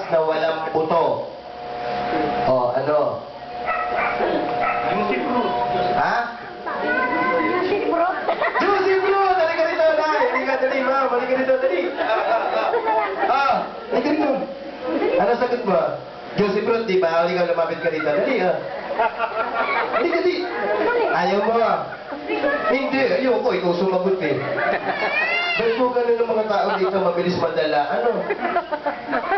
prutas na walang buto. Oh, ano? Juicy fruit. Ha? Juicy fruit. Juicy fruit! Halika rito, Nay! Halika, dali, ma'am! Halika rito, dali! Halika rito! Ano sagot mo? Juicy fruit, di ba? Halika, lumapit ka rito. Dali, Halika, di! Ayaw mo, Hindi, ayoko. Ikaw sumagot, eh. Ba't po ganun ng mga tao dito mabilis madala? Ano?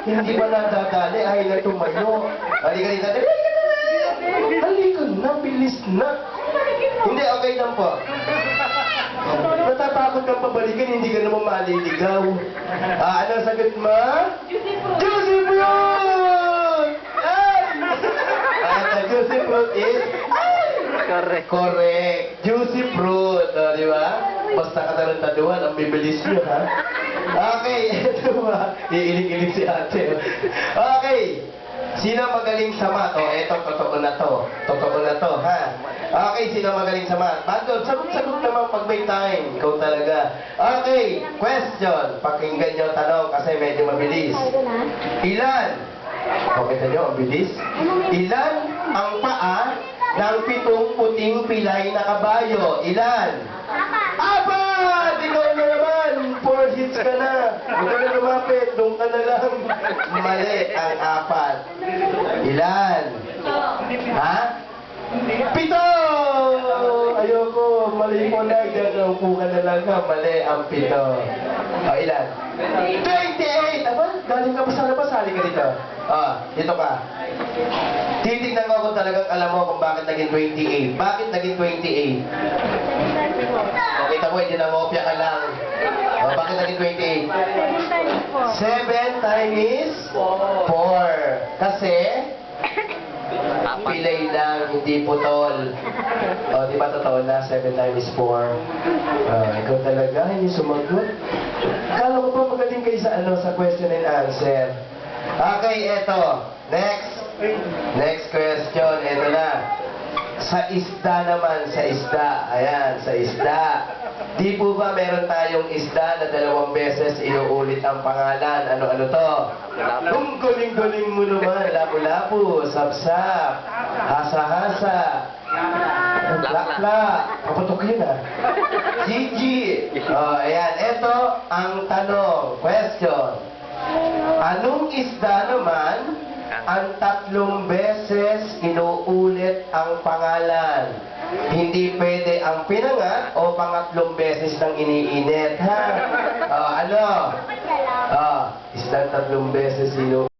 Hindi ba nadadali? Ay na tumayo. Halika rito, dali! Halika na, bilis na! Hindi, okay lang po. Natatakot kang pabalikan, hindi ka naman maliligaw. Ano ang sagot mo? Juicy fruit! Ay! Ang juicy fruit is? Correct. Correct. Juicy fruit. Di ba? Basta katarantaduhan, ang bibilis nyo, ha? Okay, ito ba? Iiling-iling si ate. Okay. Sino magaling sa math? O, eto, totoo na to. Totoo na to, ha? Okay, sino magaling sa math? Bago, sagot-sagot naman pag may time. Ikaw talaga. Okay, question. Pakinggan nyo tanong kasi medyo mabilis. Ilan? Pakita nyo, ang bilis. Ilan ang paa ng 7 puting pilay na kabayo? Ilan? Apat! Ikaw na naman! 4 hits ka na! Huwag ka na lumapit, doon ka na lang. Mali ang 4. Ilan? Ha? 7! Ayoko, mali mo na. Upo ka na lang ha. Mali ang 7. O, ilan? 28! Aba, galing ka pa sa labas. Hali ka dito. Dito ka. Titignan ko kung talagang alam mo kung bakit naging 28. Bakit naging 28? Kita mo, hindi na mopya ka lang. Bakit naging 28? 7 times 4. Kasi, pilay lang, hindi putol. Di ba totoo na? 7 times 4. Ikaw talaga, hindi sumagot. Kala ko pa magaling kayo sa question and answer. Okay, eto. Next question. Eto na. Sa isda naman, sa isda. Ayan, sa isda. Di po ba meron tayong isda na 2 beses inuulit ang pangalan? Ano-ano to? Kung galing-galing mo naman, lapu-lapu, sapsap, hasa-hasa, lakla, kapatok yun Gigi. Ayan, eto ang tanong, question. Anong isda naman ang 3 beses inuulit ang pangalan? Hindi pwede ang pinangat o pangatlong beses nang iniinit, ha? Ano? Isda 3 beses inuulit.